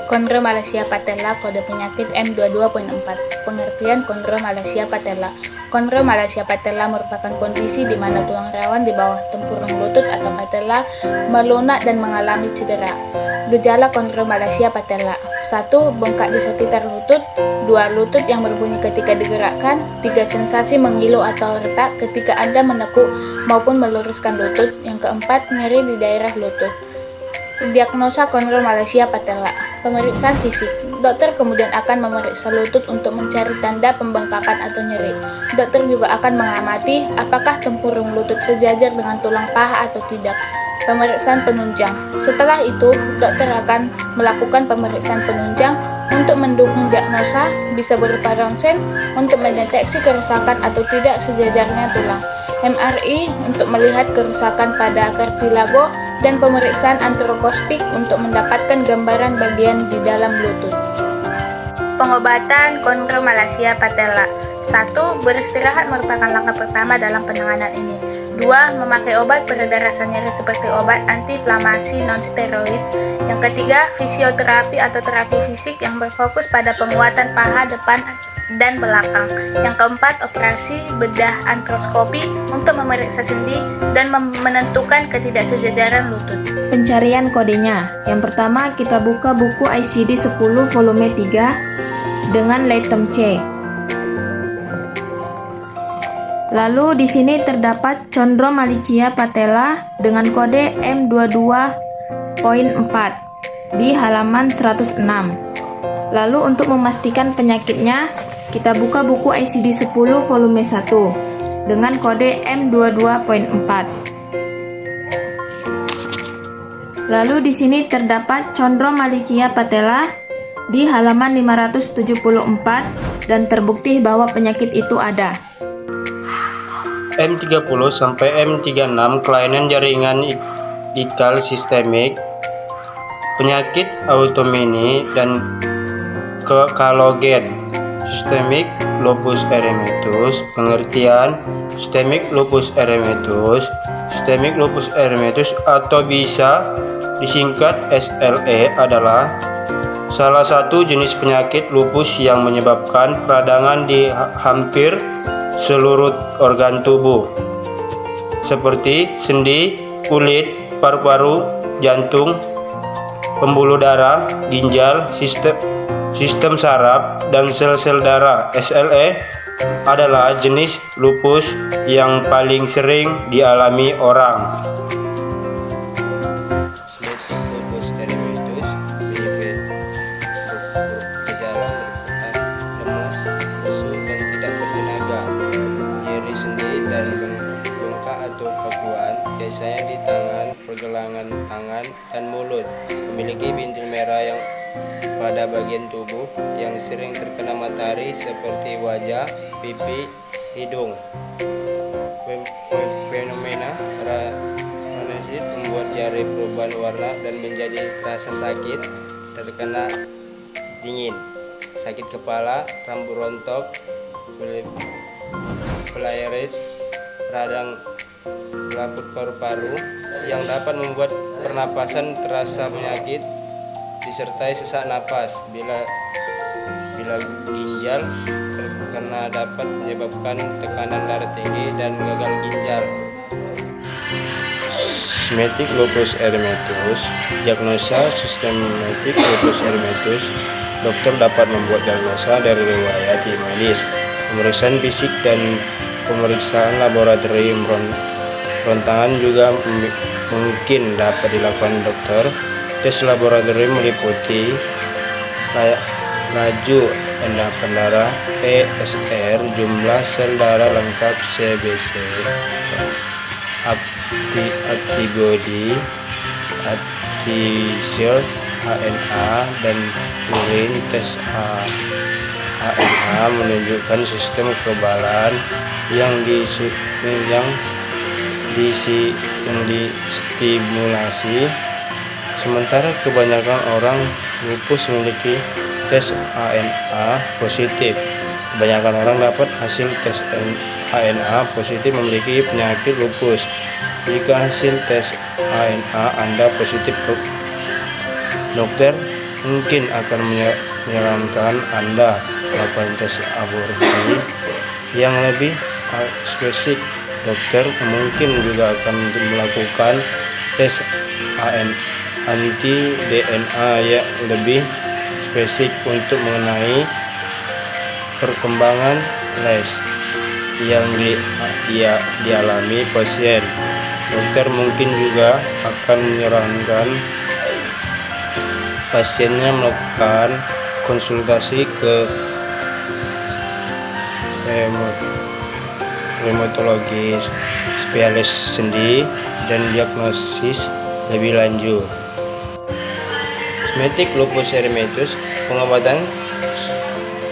Chondromalacia patella kode penyakit M22.4. Pengertian chondromalacia patella. Chondromalacia patella merupakan kondisi di mana tulang rawan di bawah tempurung lutut atau patella melunak dan mengalami cedera. Gejala chondromalacia patella: 1. Bengkak di sekitar lutut. 2. Lutut yang berbunyi ketika digerakkan. 3. Sensasi mengilu atau retak ketika Anda menekuk maupun meluruskan lutut. Yang keempat, nyeri di daerah lutut. Diagnosa chondromalacia patella. Pemeriksaan fisik. Dokter kemudian akan memeriksa lutut untuk mencari tanda pembengkakan atau nyeri. Dokter juga akan mengamati apakah tempurung lutut sejajar dengan tulang paha atau tidak. Pemeriksaan penunjang. Setelah itu, dokter akan melakukan pemeriksaan penunjang untuk mendukung diagnosa, bisa berupa ronsen untuk mendeteksi kerusakan atau tidak sejajarnya tulang, MRI untuk melihat kerusakan pada kartilago, dan pemeriksaan artroskospik untuk mendapatkan gambaran bagian di dalam lutut. Pengobatan chondromalacia patella. 1. Beristirahat merupakan langkah pertama dalam penanganan ini. 2. Memakai obat pereda rasa nyeri seperti obat antiinflamasi non-steroid. Yang ketiga, fisioterapi atau terapi fisik yang berfokus pada penguatan paha depan dan belakang. Yang keempat, operasi bedah artroskopi untuk memeriksa sendi dan menentukan ketidaksejajaran lutut. Pencarian kodenya. Yang pertama, kita buka buku ICD-10 volume 3 dengan item C. Lalu di sini terdapat chondromalacia patella dengan kode M22.4 di halaman 106. Lalu untuk memastikan penyakitnya, kita buka buku ICD-10 volume 1 dengan kode M22.4. Lalu di sini terdapat chondromalacia patella di halaman 574 dan terbukti bahwa penyakit itu ada. M30 sampai M36 kelainan jaringan ikal sistemik, penyakit autoimun dan kalogen. Systemic lupus erythematosus. Pengertian systemic lupus erythematosus. Systemic lupus erythematosus atau bisa disingkat SLE adalah salah satu jenis penyakit lupus yang menyebabkan peradangan di hampir seluruh organ tubuh seperti sendi, kulit, paru-paru, jantung, pembuluh darah, ginjal, sistem saraf, dan sel-sel darah. SLE adalah jenis lupus yang paling sering dialami orang. Lupus erythematosus gejala merupakan lemas, lesu, dan tidak bertenaga, nyeri sendi dan bengkak atau kakuan, biasanya di tangan, pergelangan tangan, dan mulut. Memiliki bintil merah yang pada bagian tubuh yang sering terkena matahari seperti wajah, pipi, hidung. Fenomena paranesis membuat jari perubahan warna dan menjadi rasa sakit, terkena dingin, sakit kepala, rambut rontok, pleuris, radang belaput paru-paru yang dapat membuat pernapasan terasa menyakit, disertai sesak napas. Bila ginjal terkena dapat menyebabkan tekanan darah tinggi dan gagal ginjal. Systemic lupus erythematosus. Diagnosa systemic lupus erythematosus. Dokter dapat membuat diagnosa dari riwayat medis, pemeriksaan fisik, dan pemeriksaan laboratorium. Rontangan juga mungkin dapat dilakukan dokter. Tes laboratorium meliputi laju endapan darah, PSR, jumlah sel darah lengkap, CBC, antibody, anti-serum, HNA, dan urin. Tes HNA menunjukkan sistem kekebalan yang distimulasi. Sementara kebanyakan orang lupus memiliki tes HNA positif. Kebanyakan orang dapat hasil tes HNA positif memiliki penyakit lupus. Jika hasil tes HNA Anda positif, dokter mungkin akan menyarankan Anda melakukan tes aborsi yang lebih spesifik. Dokter mungkin juga akan melakukan tes anti DNA yang lebih spesifik untuk mengenai perkembangan les yang dialami pasien. Dokter mungkin juga akan menyarankan pasiennya melakukan konsultasi ke rheumatologis spesialis sendi dan diagnosis lebih lanjut. Semetik lupus erythematosus. Pengobatan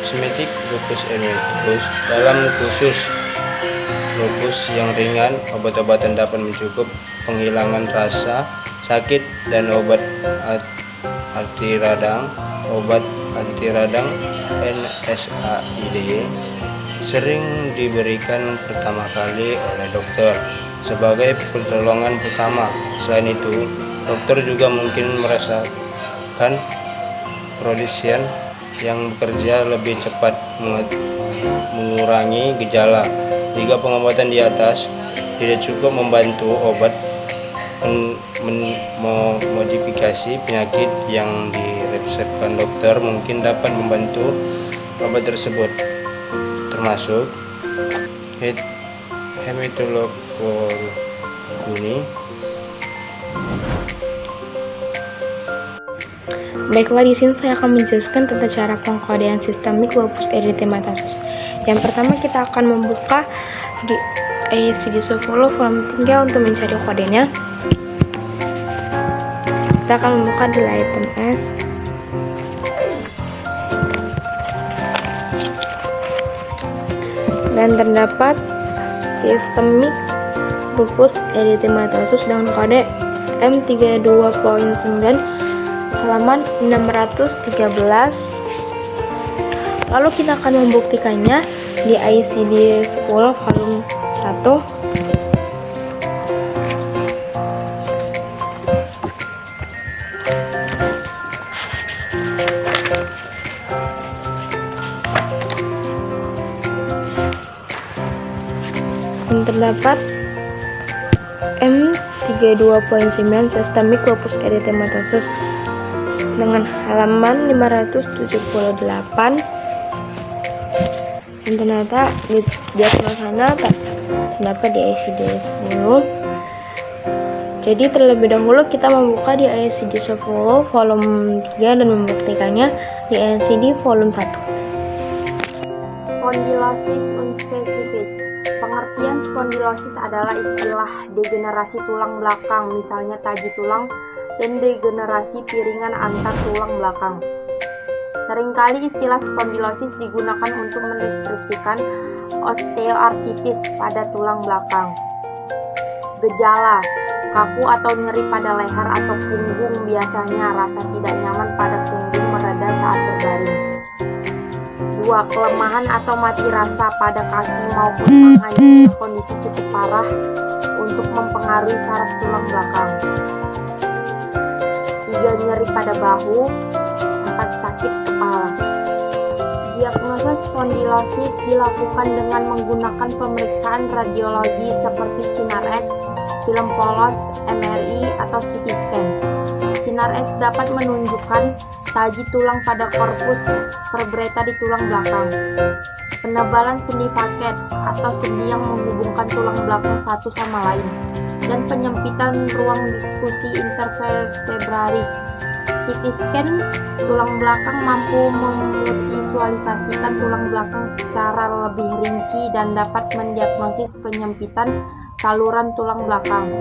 semetik lupus erythematosus dalam khusus lupus yang ringan, obat-obatan dapat mencukup penghilangan rasa sakit dan obat anti radang. Obat anti radang NSAID sering diberikan pertama kali oleh dokter sebagai pertolongan pertama. Selain itu, dokter juga mungkin merasakan prodisian yang bekerja lebih cepat mengurangi gejala. Jika pengobatan di atas tidak cukup membantu, obat memodifikasi penyakit yang diresepkan dokter mungkin dapat membantu obat tersebut, termasuk hematologi. Baiklah, di sini saya akan menjelaskan tentang cara pengkodean sistemik lupus erythematosus. Yang pertama, kita akan membuka di ASCD10 volume 3 untuk mencari kodenya. Kita akan membuka di item S. Dan terdapat sistemik lupus erythematosus dengan kode M32.9 halaman 613. Lalu kita akan membuktikannya di ICD-10 volume 1. Dan terdapat M32.9 sistemik lupus erythematosus dengan halaman 578. Dan ternyata di sana terdapat di ICD-10. Jadi terlebih dahulu kita membuka di ICD-10 volume 3 dan membuktikannya di ICD volume 1. Spondylosis unspecific. Pengertian spondylosis adalah istilah degenerasi tulang belakang, misalnya taji tulang, dan degenerasi piringan antar tulang belakang. Seringkali istilah spondylosis digunakan untuk mendeskripsikan osteoartritis pada tulang belakang. Gejala: kaku atau nyeri pada leher atau punggung, biasanya rasa tidak nyaman pada punggung mereda saat berbaring. 2. Kelemahan atau mati rasa pada kaki maupun tangan jika kondisi cukup parah untuk mempengaruhi saraf tulang belakang. 3. Nyeri pada bahu. 4. Sakit kepala. Diagnosa spondylosis dilakukan dengan menggunakan pemeriksaan radiologi seperti sinar X, film polos, MRI, atau CT scan. Sinar X dapat menunjukkan taji tulang pada korpus vertebrata di tulang belakang, penebalan sendi paket atau sendi yang menghubungkan tulang belakang satu sama lain, dan penyempitan ruang diskusi intervertebralis. CT scan tulang belakang mampu memvisualisasikan tulang belakang secara lebih rinci dan dapat mendiagnosis penyempitan saluran tulang belakang.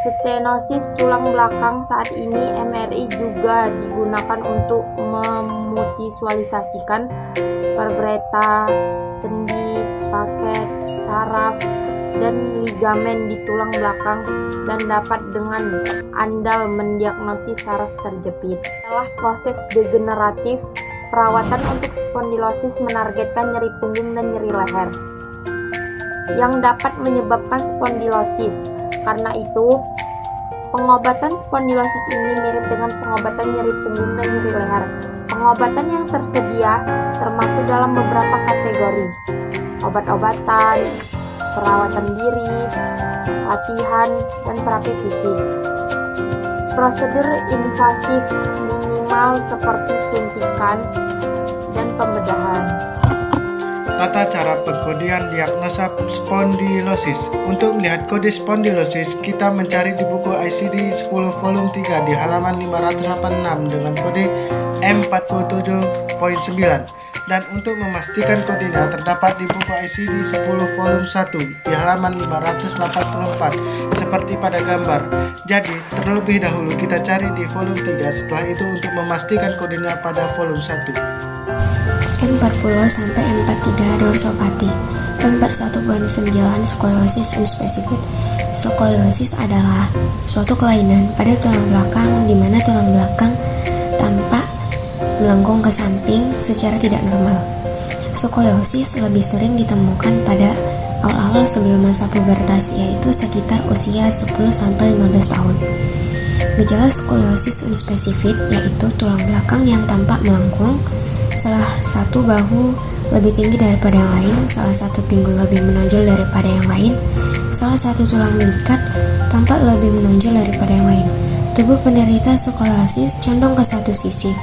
Stenosis tulang belakang. Saat ini MRI juga digunakan untuk memvisualisasikan vertebrata, sendi, paket, saraf, dan ligamen di tulang belakang dan dapat dengan andal mendiagnosis saraf terjepit. Setelah proses degeneratif, perawatan untuk spondylosis menargetkan nyeri punggung dan nyeri leher yang dapat menyebabkan spondylosis. Karena itu, Pengobatan spondilosis ini mirip dengan pengobatan nyeri punggung dan nyeri leher. Pengobatan yang tersedia termasuk dalam beberapa kategori: obat-obatan, perawatan diri, latihan, dan terapi fisik. Prosedur invasif minimal seperti suntikan dan pembedahan. Tata cara pengkodean diagnosa spondilosis. Untuk melihat kode spondilosis, kita mencari di buku ICD 10 volume 3 di halaman 586 dengan kode M47.9. Dan untuk memastikan kodenya terdapat di buku ICD 10 volume 1 di halaman 584 seperti pada gambar. Jadi, terlebih dahulu kita cari di volume 3, setelah itu untuk memastikan kodenya pada volume 1. M40 sampai M43 dorsopati. M41.9 skoliosis unspecific. Skoliosis adalah suatu kelainan pada tulang belakang di mana tulang belakang tampak melengkung ke samping secara tidak normal. Skoliosis lebih sering ditemukan pada awal-awal sebelum masa pubertas, yaitu sekitar usia 10-15 tahun. Gejala skoliosis unspecific yaitu tulang belakang yang tampak melengkung, salah satu bahu lebih tinggi daripada yang lain, salah satu pinggul lebih menonjol daripada yang lain, salah satu tulang mengikat tampak lebih menonjol daripada yang lain. Tubuh penderita skoliosis condong ke satu sisi,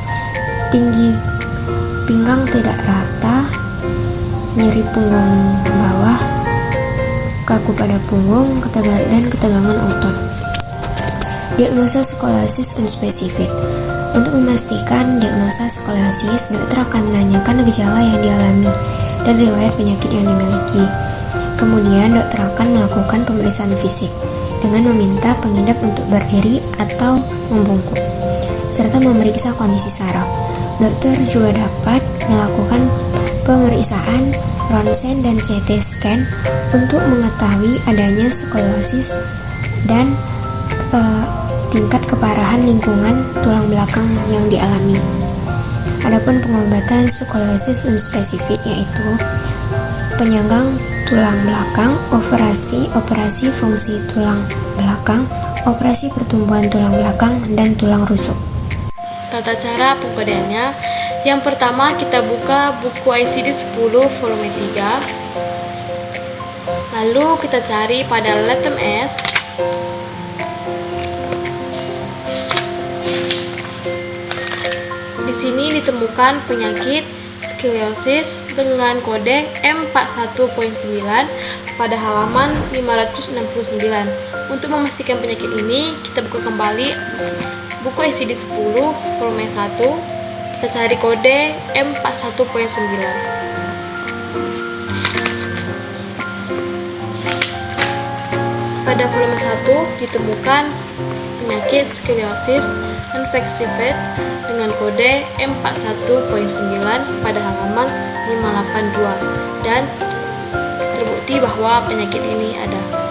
tinggi pinggang tidak rata, nyeri punggung bawah, kaku pada punggung, dan ketegangan otot. Diagnosa skoliosis unspecific. Untuk memastikan diagnosa skoliosis, dokter akan menanyakan gejala yang dialami dan riwayat penyakit yang dimiliki. Kemudian dokter akan melakukan pemeriksaan fisik dengan meminta pengidap untuk berdiri atau membungkuk, serta memeriksa kondisi saraf. Dokter juga dapat melakukan pemeriksaan ronsen dan CT scan untuk mengetahui adanya skoliosis dan tingkat keparahan lingkungan tulang belakang yang dialami. Adapun pengobatan skoliosis unspecific yaitu penyanggang tulang belakang, operasi fungsi tulang belakang, operasi pertumbuhan tulang belakang, dan tulang rusuk. Tata cara pengkodeannya, yang pertama kita buka buku ICD 10 volume 3, lalu kita cari pada letter S. Di sini ditemukan penyakit skoliosis dengan kode M41.9 pada halaman 569. Untuk memastikan penyakit ini, kita buka kembali buku ICD 10 volume 1. Kita cari kode M41.9. Pada volume 1 ditemukan penyakit skoliosis unspecific dengan kode M41.9 pada halaman 582 dan terbukti bahwa penyakit ini ada.